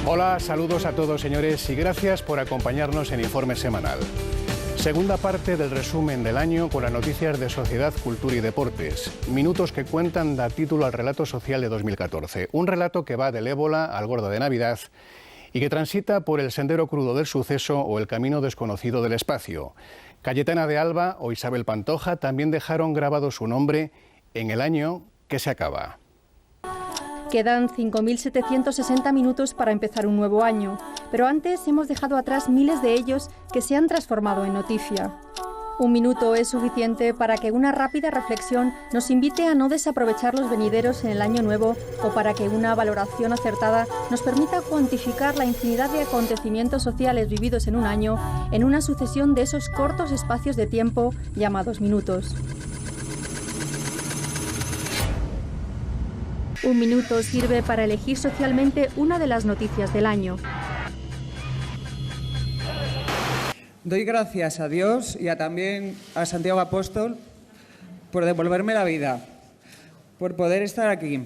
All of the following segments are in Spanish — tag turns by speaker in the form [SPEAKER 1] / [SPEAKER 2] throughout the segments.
[SPEAKER 1] Hola, saludos a todos, señores, y gracias por acompañarnos en Informe Semanal. Segunda parte del resumen del año con las noticias de sociedad, cultura y deportes. Minutos que cuentan da título al relato social de 2014. Un relato que va del ébola al gordo de Navidad y que transita por el sendero crudo del suceso o el camino desconocido del espacio. Cayetana de Alba o Isabel Pantoja también dejaron grabado su nombre en el año que se acaba.
[SPEAKER 2] Quedan 5.760 minutos para empezar un nuevo año, pero antes hemos dejado atrás miles de ellos que se han transformado en noticia. Un minuto es suficiente para que una rápida reflexión nos invite a no desaprovechar los venideros en el año nuevo o para que una valoración acertada nos permita cuantificar la infinidad de acontecimientos sociales vividos en un año en una sucesión de esos cortos espacios de tiempo llamados minutos. Un minuto sirve para elegir socialmente una de las noticias del año.
[SPEAKER 3] Doy gracias a Dios y también a Santiago Apóstol por devolverme la vida, por poder estar aquí.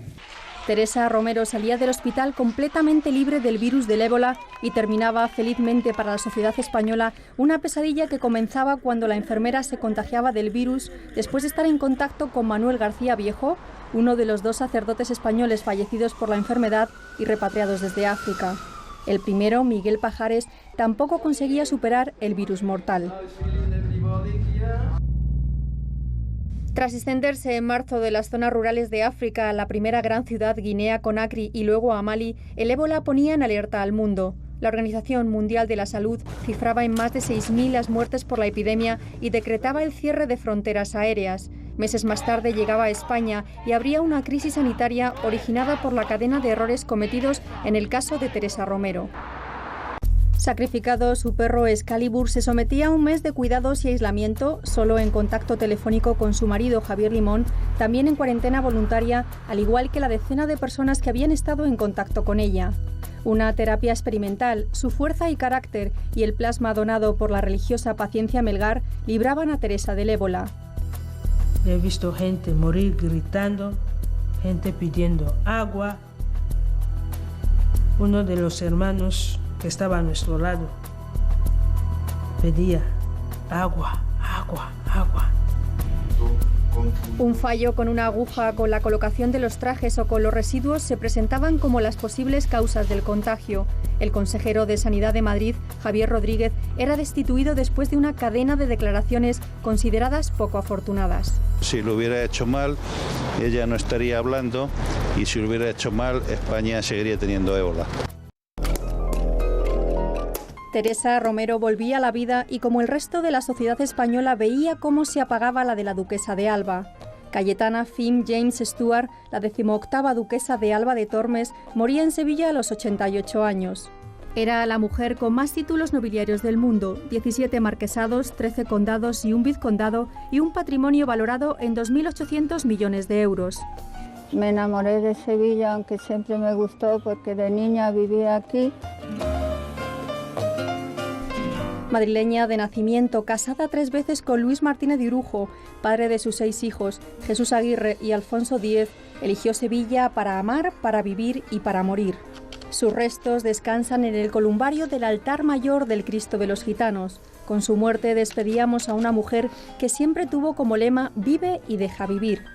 [SPEAKER 2] Teresa Romero salía del hospital completamente libre del virus del ébola y terminaba, felizmente para la sociedad española, una pesadilla que comenzaba cuando la enfermera se contagiaba del virus después de estar en contacto con Manuel García Viejo, uno de los 2 sacerdotes españoles fallecidos por la enfermedad y repatriados desde África. El primero, Miguel Pajares, tampoco conseguía superar el virus mortal. Tras extenderse en marzo de las zonas rurales de África a la primera gran ciudad, Guinea-Conakry, y luego a Mali, el ébola ponía en alerta al mundo. La Organización Mundial de la Salud cifraba en más de 6.000 las muertes por la epidemia y decretaba el cierre de fronteras aéreas. Meses más tarde llegaba a España y habría una crisis sanitaria originada por la cadena de errores cometidos en el caso de Teresa Romero. Sacrificado, su perro Excalibur se sometía a un mes de cuidados y aislamiento, solo en contacto telefónico con su marido Javier Limón, también en cuarentena voluntaria, al igual que la decena de personas que habían estado en contacto con ella. Una terapia experimental, su fuerza y carácter y el plasma donado por la religiosa Paciencia Melgar libraban a Teresa del ébola.
[SPEAKER 4] He visto gente morir gritando, gente pidiendo agua. Uno de los hermanos que estaba a nuestro lado pedía agua, agua, agua.
[SPEAKER 2] Un fallo con una aguja, con la colocación de los trajes o con los residuos se presentaban como las posibles causas del contagio. El consejero de Sanidad de Madrid, Javier Rodríguez, era destituido después de una cadena de declaraciones consideradas poco afortunadas.
[SPEAKER 5] Si lo hubiera hecho mal, ella no estaría hablando, y si lo hubiera hecho mal, España seguiría teniendo ébola.
[SPEAKER 2] Teresa Romero volvía a la vida y, como el resto de la sociedad española, veía cómo se apagaba la de la duquesa de Alba. Cayetana Fim James Stuart, la 18ª duquesa de Alba de Tormes, moría en Sevilla a los 88 años. Era la mujer con más títulos nobiliarios del mundo, 17 marquesados, 13 condados y un vizcondado, y un patrimonio valorado en 2.800 millones de euros.
[SPEAKER 6] Me enamoré de Sevilla, aunque siempre me gustó porque de niña vivía aquí.
[SPEAKER 2] Madrileña de nacimiento, casada 3 veces con Luis Martínez de Urujo, padre de sus 6 hijos, Jesús Aguirre y Alfonso X, eligió Sevilla para amar, para vivir y para morir. Sus restos descansan en el columbario del altar mayor del Cristo de los Gitanos. Con su muerte despedíamos a una mujer que siempre tuvo como lema «Vive y deja vivir».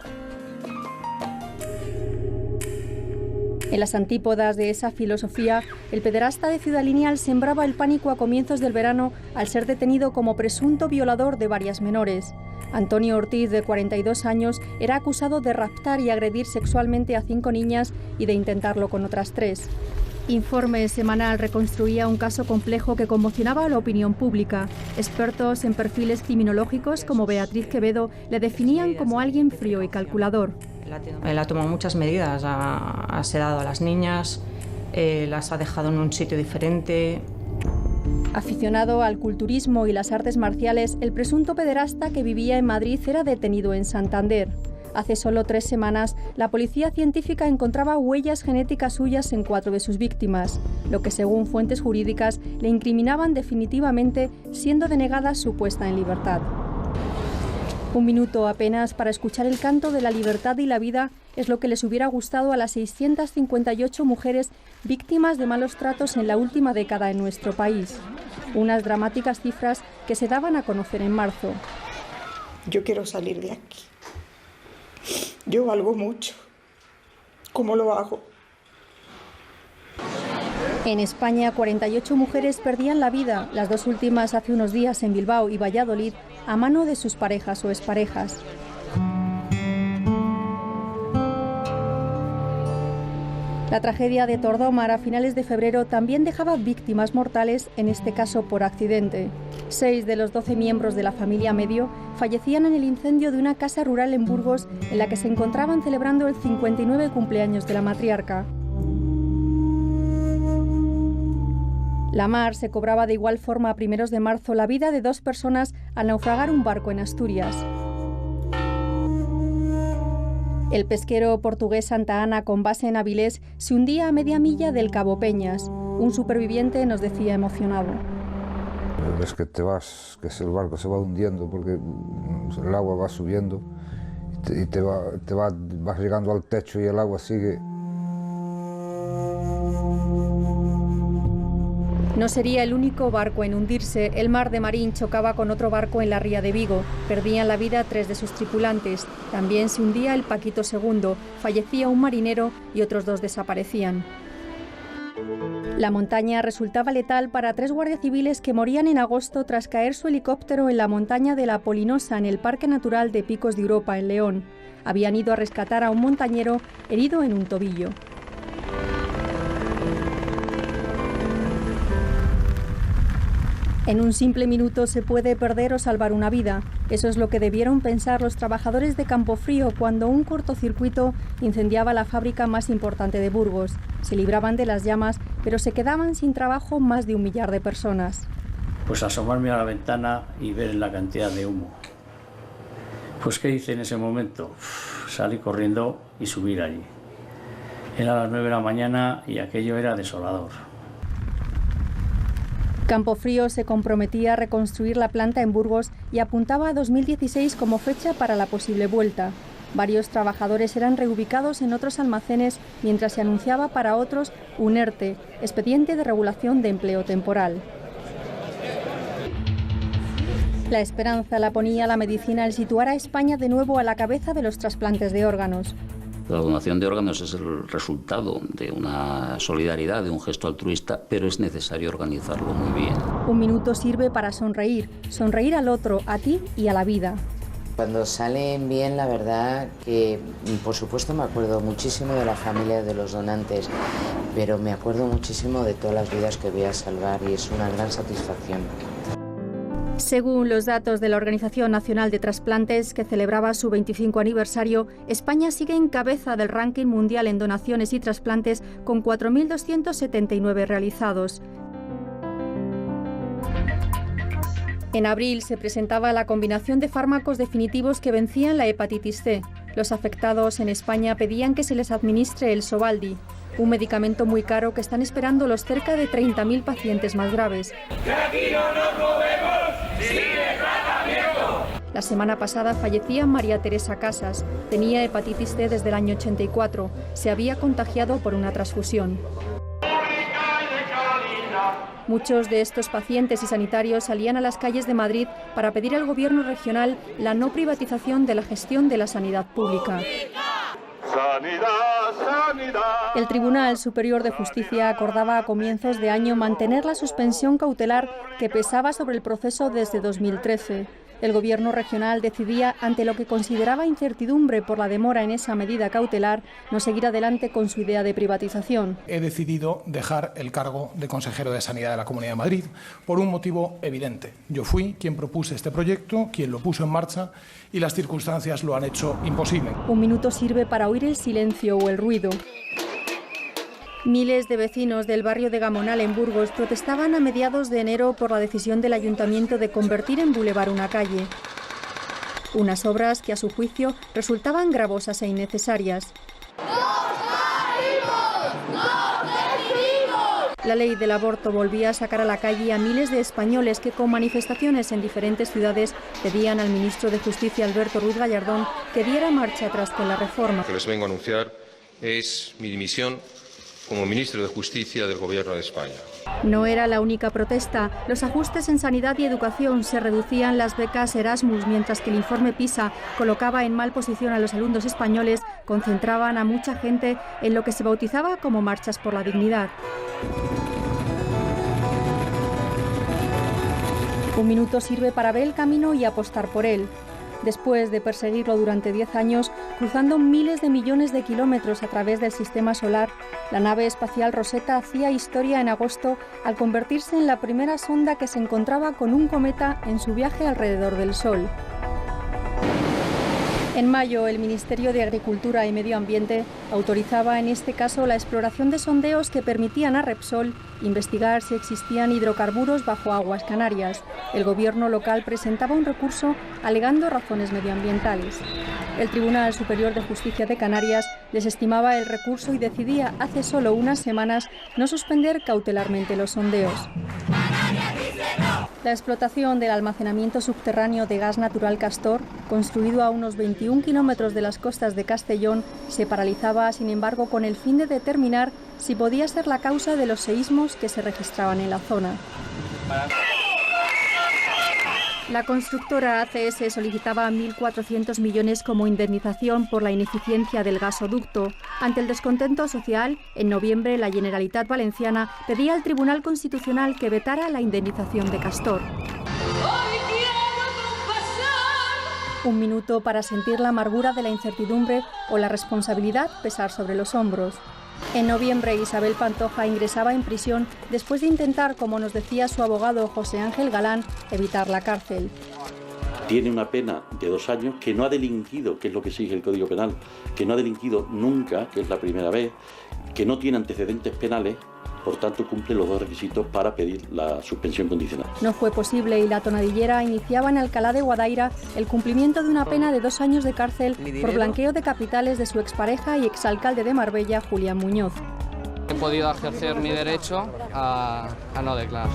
[SPEAKER 2] En las antípodas de esa filosofía, el pederasta de Ciudad Lineal sembraba el pánico a comienzos del verano al ser detenido como presunto violador de varias menores. Antonio Ortiz, de 42 años, era acusado de raptar y agredir sexualmente a 5 niñas y de intentarlo con otras 3. Informe Semanal reconstruía un caso complejo que conmocionaba a la opinión pública. Expertos en perfiles criminológicos como Beatriz Quevedo le definían como alguien frío y calculador.
[SPEAKER 7] Él ha tomado muchas medidas, ha sedado a las niñas, las ha dejado en un sitio diferente.
[SPEAKER 2] Aficionado al culturismo y las artes marciales, el presunto pederasta que vivía en Madrid era detenido en Santander. Hace solo 3 semanas, la policía científica encontraba huellas genéticas suyas en 4 de sus víctimas, lo que según fuentes jurídicas le incriminaban definitivamente, siendo denegada su puesta en libertad. Un minuto apenas para escuchar el canto de la libertad y la vida es lo que les hubiera gustado a las 658 mujeres víctimas de malos tratos en la última década en nuestro país. Unas dramáticas cifras que se daban a conocer en marzo.
[SPEAKER 8] Yo quiero salir de aquí. Yo valgo mucho. ¿Cómo lo hago?
[SPEAKER 2] En España, 48 mujeres perdían la vida, las dos últimas hace unos días en Bilbao y Valladolid, a mano de sus parejas o exparejas. La tragedia de Tordómar a finales de febrero también dejaba víctimas mortales, en este caso por accidente. 6 de los 12 miembros de la familia Medio fallecían en el incendio de una casa rural en Burgos en la que se encontraban celebrando el 59 cumpleaños de la matriarca. La mar se cobraba de igual forma a primeros de marzo la vida de 2 personas al naufragar un barco en Asturias. El pesquero portugués Santa Ana, con base en Avilés, se hundía a media milla del Cabo Peñas. Un superviviente nos decía emocionado.
[SPEAKER 9] Es que te vas, que el barco se va hundiendo porque el agua va subiendo y vas llegando al techo y el agua sigue.
[SPEAKER 2] No sería el único barco en hundirse. El Mar de Marín chocaba con otro barco en la ría de Vigo. Perdían la vida 3 de sus tripulantes. También se hundía el Paquito II. Fallecía un marinero y otros 2 desaparecían. La montaña resultaba letal para 3 guardias civiles que morían en agosto tras caer su helicóptero en la montaña de la Polinosa, en el Parque Natural de Picos de Europa, en León. Habían ido a rescatar a un montañero herido en un tobillo. En un simple minuto se puede perder o salvar una vida. Eso es lo que debieron pensar los trabajadores de Campofrío cuando un cortocircuito incendiaba la fábrica más importante de Burgos. Se libraban de las llamas, pero se quedaban sin trabajo más de 1 millar de personas.
[SPEAKER 10] Pues asomarme a la ventana y ver la cantidad de humo. Pues ¿qué hice en ese momento? Salí corriendo y subir allí. Era las 9 de la mañana y aquello era desolador.
[SPEAKER 2] Campofrío se comprometía a reconstruir la planta en Burgos y apuntaba a 2016 como fecha para la posible vuelta. Varios trabajadores eran reubicados en otros almacenes mientras se anunciaba para otros un ERTE, expediente de regulación de empleo temporal. La esperanza la ponía la medicina al situar a España de nuevo a la cabeza de los trasplantes de órganos.
[SPEAKER 11] La donación de órganos es el resultado de una solidaridad, de un gesto altruista, pero es necesario organizarlo muy bien.
[SPEAKER 2] 1 minuto sirve para sonreír, sonreír al otro, a ti y a la vida.
[SPEAKER 12] Cuando salen bien, la verdad que, por supuesto, me acuerdo muchísimo de la familia de los donantes, pero me acuerdo muchísimo de todas las vidas que voy a salvar y es una gran satisfacción.
[SPEAKER 2] Según los datos de la Organización Nacional de Trasplantes, que celebraba su 25 aniversario, España sigue en cabeza del ranking mundial en donaciones y trasplantes con 4.279 realizados. En abril se presentaba la combinación de fármacos definitivos que vencían la hepatitis C. Los afectados en España pedían que se les administre el Sovaldi, un medicamento muy caro que están esperando los cerca de 30.000 pacientes más graves. La semana pasada fallecía María Teresa Casas. Tenía hepatitis C desde el año 84. Se había contagiado por una transfusión. Muchos de estos pacientes y sanitarios salían a las calles de Madrid para pedir al gobierno regional la no privatización de la gestión de la sanidad pública. El Tribunal Superior de Justicia acordaba a comienzos de año mantener la suspensión cautelar que pesaba sobre el proceso desde 2013. El gobierno regional decidía, ante lo que consideraba incertidumbre por la demora en esa medida cautelar, no seguir adelante con su idea de privatización.
[SPEAKER 13] He decidido dejar el cargo de consejero de Sanidad de la Comunidad de Madrid por un motivo evidente. Yo fui quien propuse este proyecto, quien lo puso en marcha y las circunstancias lo han hecho imposible.
[SPEAKER 2] 1 minuto sirve para oír el silencio o el ruido. Miles de vecinos del barrio de Gamonal en Burgos protestaban a mediados de enero por la decisión del ayuntamiento de convertir en bulevar una calle. Unas obras que, a su juicio, resultaban gravosas e innecesarias. La ley del aborto volvía a sacar a la calle a miles de españoles que con manifestaciones en diferentes ciudades pedían al ministro de Justicia, Alberto Ruiz Gallardón, que diera marcha atrás con la reforma.
[SPEAKER 14] Lo que les vengo a anunciar es mi dimisión como ministro de Justicia del Gobierno de España.
[SPEAKER 2] No era la única protesta. Los ajustes en sanidad y educación, se reducían las becas Erasmus, mientras que el informe PISA colocaba en mal posición a los alumnos españoles, concentraban a mucha gente en lo que se bautizaba como marchas por la dignidad. Un minuto sirve para ver el camino y apostar por él. Después de perseguirlo durante 10 años, cruzando miles de millones de kilómetros a través del sistema solar, la nave espacial Rosetta hacía historia en agosto al convertirse en la primera sonda que se encontraba con un cometa en su viaje alrededor del Sol. En mayo, el Ministerio de Agricultura y Medio Ambiente autorizaba en este caso la exploración de sondeos que permitían a Repsol investigar si existían hidrocarburos bajo aguas canarias. El gobierno local presentaba un recurso alegando razones medioambientales. El Tribunal Superior de Justicia de Canarias desestimaba el recurso y decidía hace solo unas semanas no suspender cautelarmente los sondeos. La explotación del almacenamiento subterráneo de gas natural Castor, construido a unos 21 kilómetros de las costas de Castellón, se paralizaba, sin embargo, con el fin de determinar si podía ser la causa de los seísmos que se registraban en la zona. La constructora ACS solicitaba 1.400 millones como indemnización por la ineficiencia del gasoducto. Ante el descontento social, en noviembre la Generalitat Valenciana pedía al Tribunal Constitucional que vetara la indemnización de Castor. Un minuto para sentir la amargura de la incertidumbre o la responsabilidad pesar sobre los hombros. En noviembre, Isabel Pantoja ingresaba en prisión después de intentar, como nos decía su abogado José Ángel Galán, evitar la cárcel.
[SPEAKER 15] Tiene una pena de 2 años, que no ha delinquido, que es lo que exige el Código Penal, que no ha delinquido nunca, que es la primera vez, que no tiene antecedentes penales, por tanto cumple los 2 requisitos para pedir la suspensión condicional.
[SPEAKER 2] No fue posible y la tonadillera iniciaba en Alcalá de Guadaira el cumplimiento de una pena de 2 años de cárcel por blanqueo de capitales de su expareja y exalcalde de Marbella, Julián Muñoz.
[SPEAKER 16] He podido ejercer mi derecho a no declarar.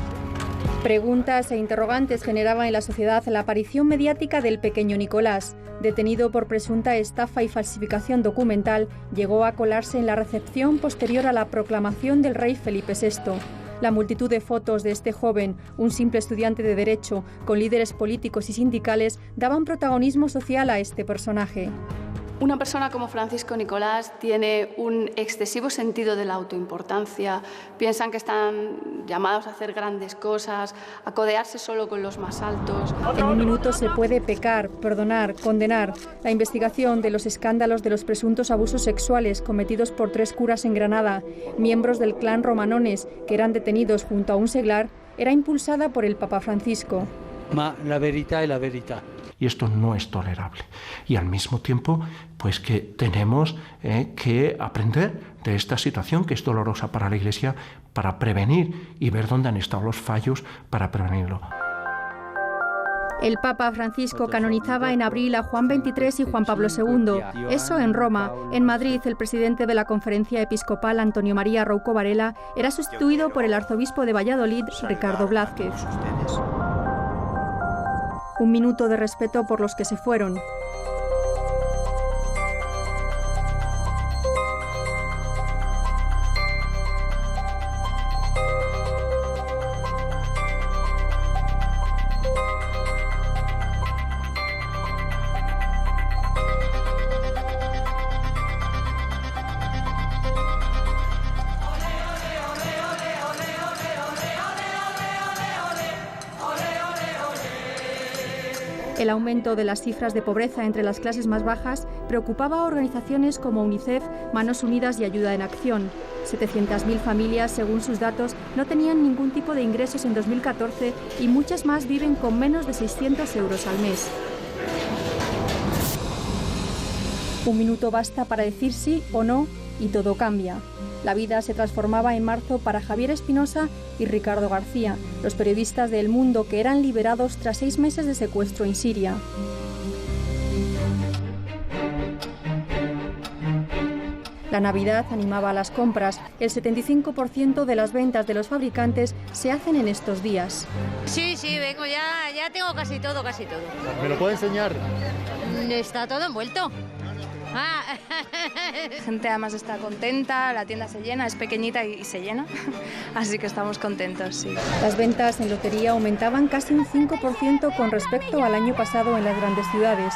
[SPEAKER 2] Preguntas e interrogantes generaba en la sociedad la aparición mediática del pequeño Nicolás. Detenido por presunta estafa y falsificación documental, llegó a colarse en la recepción posterior a la proclamación del rey Felipe VI. La multitud de fotos de este joven, un simple estudiante de Derecho, con líderes políticos y sindicales, daban protagonismo social a este personaje.
[SPEAKER 17] Una persona como Francisco Nicolás tiene un excesivo sentido de la autoimportancia, piensan que están llamados a hacer grandes cosas, a codearse solo con los más altos.
[SPEAKER 2] En un minuto se puede pecar, perdonar, condenar. La investigación de los escándalos de los presuntos abusos sexuales cometidos por 3 curas en Granada, miembros del clan Romanones, que eran detenidos junto a un seglar, era impulsada por el Papa Francisco.
[SPEAKER 18] Ma la verità è la verità.
[SPEAKER 19] Y esto no es tolerable. Y al mismo tiempo, pues que tenemos que aprender de esta situación que es dolorosa para la Iglesia, para prevenir y ver dónde han estado los fallos para prevenirlo.
[SPEAKER 2] El Papa Francisco canonizaba en abril a Juan XXIII y Juan Pablo II. Eso en Roma. En Madrid, el presidente de la Conferencia Episcopal, Antonio María Rouco Varela, era sustituido por el arzobispo de Valladolid, Ricardo Blázquez. Un minuto de respeto por los que se fueron. El aumento de las cifras de pobreza entre las clases más bajas preocupaba a organizaciones como UNICEF, Manos Unidas y Ayuda en Acción. 700.000 familias, según sus datos, no tenían ningún tipo de ingresos en 2014 y muchas más viven con menos de 600 euros al mes. Un minuto basta para decir sí o no y todo cambia. La vida se transformaba en marzo para Javier Espinosa y Ricardo García, los periodistas de El Mundo que eran liberados tras 6 meses de secuestro en Siria. La Navidad animaba a las compras. El 75% de las ventas de los fabricantes se hacen en estos días.
[SPEAKER 20] Sí, vengo ya tengo casi todo.
[SPEAKER 21] ¿Me lo puede enseñar?
[SPEAKER 20] Está todo envuelto.
[SPEAKER 22] La gente además está contenta, la tienda se llena, es pequeñita y se llena, así que estamos contentos, sí.
[SPEAKER 2] Las ventas en lotería aumentaban casi un 5% con respecto al año pasado en las grandes ciudades.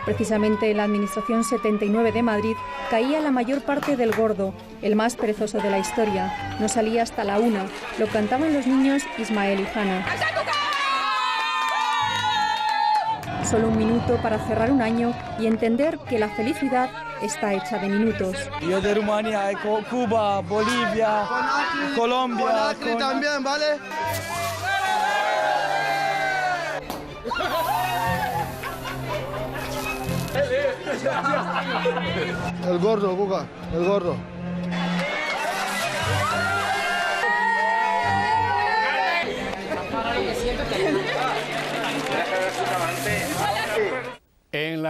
[SPEAKER 2] Precisamente en la Administración 79 de Madrid caía la mayor parte del gordo, el más perezoso de la historia. No salía hasta la 1, lo cantaban los niños Ismael y Hanna. Solo un minuto para cerrar un año y entender que la felicidad está hecha de minutos.
[SPEAKER 23] Yo de Rumanía, Cuba, Bolivia, Colombia.
[SPEAKER 21] También, ¿vale? El gordo, Cuca, el gordo.
[SPEAKER 1] En la